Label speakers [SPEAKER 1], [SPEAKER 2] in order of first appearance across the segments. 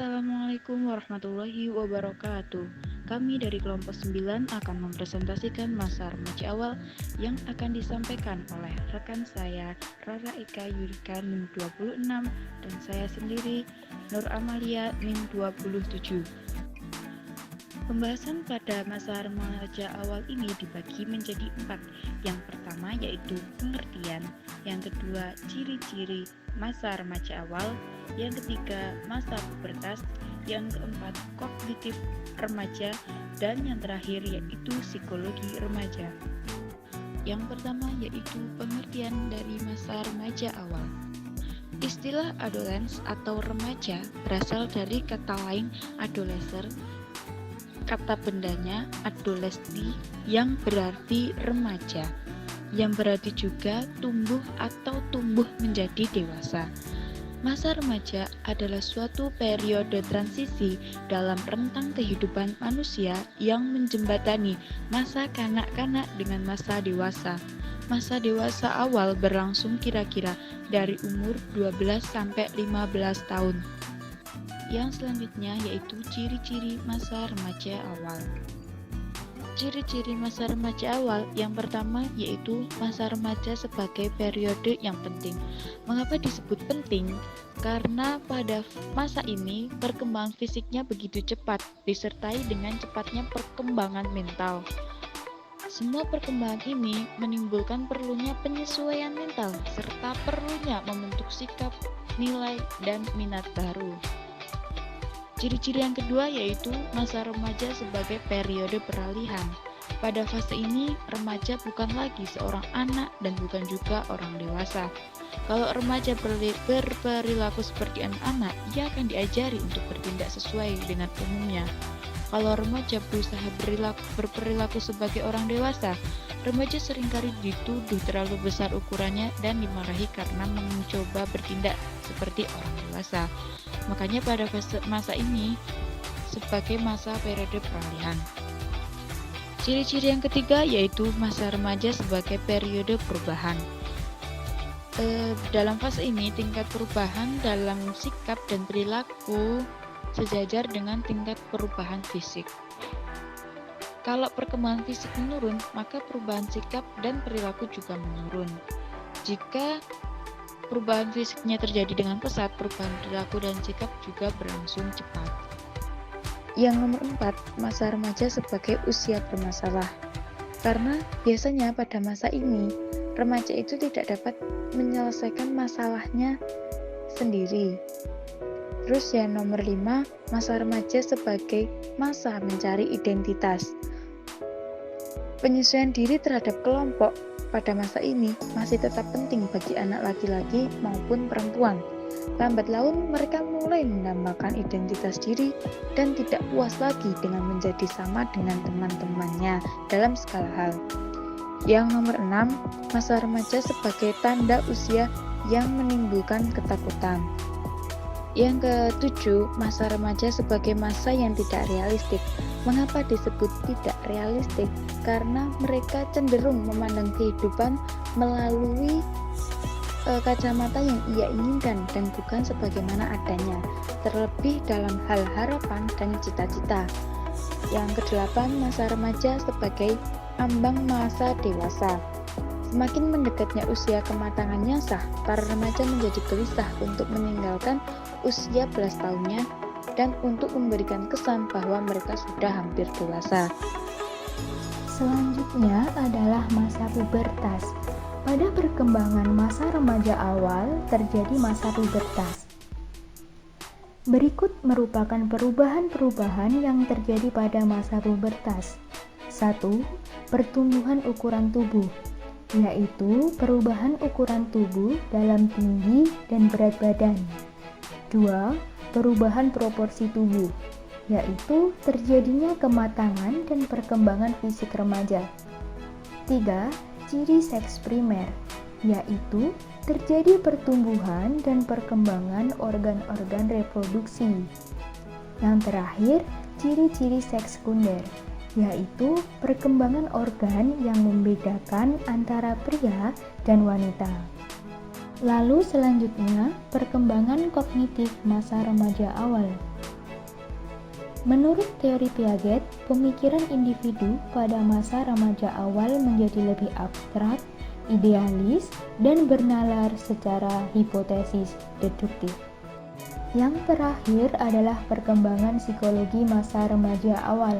[SPEAKER 1] Assalamualaikum warahmatullahi wabarakatuh. Kami dari kelompok 9 akan mempresentasikan masa remaja awal yang akan disampaikan oleh rekan saya Rara Eka Yurika NIM 26 dan saya sendiri Nur Amalia NIM 27. Pembahasan pada masa remaja awal ini dibagi menjadi 4. Yang pertama yaitu pengertian, yang kedua ciri-ciri masa remaja awal, yang ketiga masa pubertas, yang keempat kognitif remaja, dan yang terakhir yaitu psikologi remaja. Yang pertama yaitu pengertian dari masa remaja awal. Istilah adolescence atau remaja berasal dari kata lain adolescer, kata bendanya adolescenti yang berarti remaja, yang berarti juga tumbuh atau tumbuh menjadi dewasa. Masa remaja adalah suatu periode transisi dalam rentang kehidupan manusia yang menjembatani masa kanak-kanak dengan masa dewasa. Masa dewasa awal berlangsung kira-kira dari umur 12 sampai 15 tahun. Yang selanjutnya yaitu ciri-ciri masa remaja awal. Ciri-ciri masa remaja awal yang pertama yaitu masa remaja sebagai periode yang penting. Mengapa disebut penting? Karena pada masa ini perkembangan fisiknya begitu cepat, disertai dengan cepatnya perkembangan mental. Semua perkembangan ini menimbulkan perlunya penyesuaian mental, serta perlunya membentuk sikap, nilai, dan minat baru. Ciri-ciri yang kedua yaitu masa remaja sebagai periode peralihan. Pada fase ini, remaja bukan lagi seorang anak dan bukan juga orang dewasa. Kalau remaja berperilaku seperti anak-anak, ia akan diajari untuk bertindak sesuai dengan umumnya. Kalau remaja berusaha berperilaku sebagai orang dewasa, remaja seringkali dituduh terlalu besar ukurannya dan dimarahi karena mencoba bertindak seperti orang dewasa. Makanya pada masa ini sebagai masa periode peralihan. Ciri-ciri yang ketiga yaitu masa remaja sebagai periode perubahan. Dalam fase ini tingkat perubahan dalam sikap dan perilaku sejajar dengan tingkat perubahan fisik. Kalau perkembangan fisik menurun, maka perubahan sikap dan perilaku juga menurun. Jika perubahan fisiknya terjadi dengan pesat, perubahan perilaku dan sikap juga berlangsung cepat. Yang nomor 4, masa remaja sebagai usia bermasalah. Karena biasanya pada masa ini, remaja itu tidak dapat menyelesaikan masalahnya sendiri. Terus yang nomor 5, masa remaja sebagai masa mencari identitas. Penyesuaian diri terhadap kelompok pada masa ini masih tetap penting bagi anak laki-laki maupun perempuan. Lambat laun mereka mulai menambahkan identitas diri dan tidak puas lagi dengan menjadi sama dengan teman-temannya dalam segala hal. Yang nomor 6, masa remaja sebagai tanda usia yang menimbulkan ketakutan. Yang ketujuh, masa remaja sebagai masa yang tidak realistik. Mengapa disebut tidak realistik? Karena mereka cenderung memandang kehidupan melalui kacamata yang ia inginkan dan bukan sebagaimana adanya, terlebih dalam hal harapan dan cita-cita. Yang kedelapan, masa remaja sebagai ambang masa dewasa. Semakin mendekatnya usia kematangannya sah, para remaja menjadi gelisah untuk meninggalkan usia belas tahunnya dan untuk memberikan kesan bahwa mereka sudah hampir dewasa.
[SPEAKER 2] Selanjutnya adalah masa pubertas. Pada perkembangan masa remaja awal terjadi masa pubertas. Berikut merupakan perubahan-perubahan yang terjadi pada masa pubertas. 1. Pertumbuhan ukuran tubuh, yaitu perubahan ukuran tubuh dalam tinggi dan berat badan. 2. Perubahan proporsi tubuh, yaitu terjadinya kematangan dan perkembangan fisik remaja. 3. Ciri seks primer, yaitu terjadi pertumbuhan dan perkembangan organ-organ reproduksi. Yang terakhir, ciri-ciri seks sekunder, yaitu perkembangan organ yang membedakan antara pria dan wanita. Lalu selanjutnya, perkembangan kognitif masa remaja awal. Menurut teori Piaget, pemikiran individu pada masa remaja awal menjadi lebih abstrak, idealis, dan bernalar secara hipotesis deduktif. Yang terakhir adalah perkembangan psikologi masa remaja awal.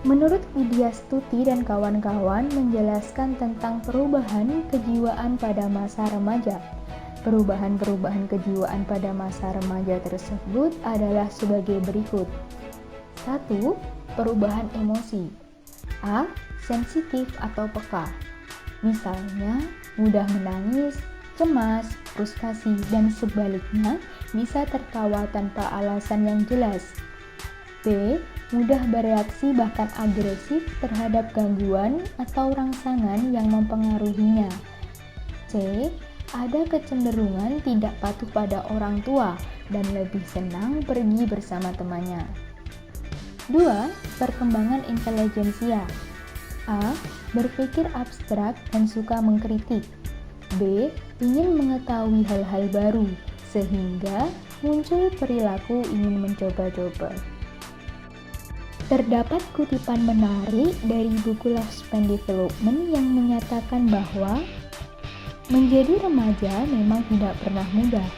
[SPEAKER 2] Menurut Widya Stuti dan kawan-kawan menjelaskan tentang perubahan kejiwaan pada masa remaja. Perubahan-perubahan kejiwaan pada masa remaja tersebut adalah sebagai berikut. 1. Perubahan emosi. A. Sensitif atau peka. Misalnya, mudah menangis, cemas, frustasi, dan sebaliknya bisa tertawa tanpa alasan yang jelas. B. Mudah bereaksi bahkan agresif terhadap gangguan atau rangsangan yang mempengaruhinya. C. Ada kecenderungan tidak patuh pada orang tua dan lebih senang pergi bersama temannya. 2. Perkembangan intelijensia. A. Berpikir abstrak dan suka mengkritik. B. Ingin mengetahui hal-hal baru, sehingga muncul perilaku ingin mencoba-coba. Terdapat kutipan menarik dari buku Lifespan Development yang menyatakan bahwa menjadi remaja memang tidak pernah mudah.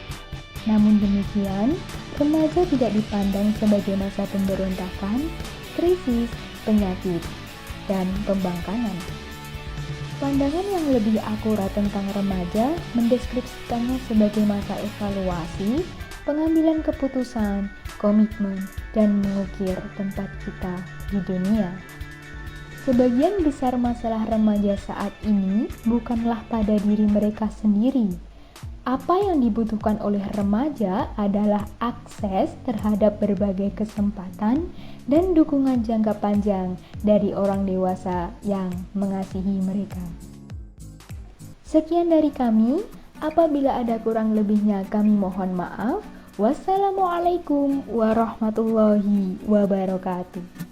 [SPEAKER 2] Namun demikian, remaja tidak dipandang sebagai masa pemberontakan, krisis, penyakit, dan pembangkangan. Pandangan yang lebih akurat tentang remaja mendeskripsikannya sebagai masa evaluasi, pengambilan keputusan, komitmen, dan mengukir tempat kita di dunia. Sebagian besar masalah remaja saat ini bukanlah pada diri mereka sendiri. Apa yang dibutuhkan oleh remaja adalah akses terhadap berbagai kesempatan dan dukungan jangka panjang dari orang dewasa yang mengasihi mereka. Sekian dari kami, apabila ada kurang lebihnya kami mohon maaf. Wassalamualaikum warahmatullahi wabarakatuh.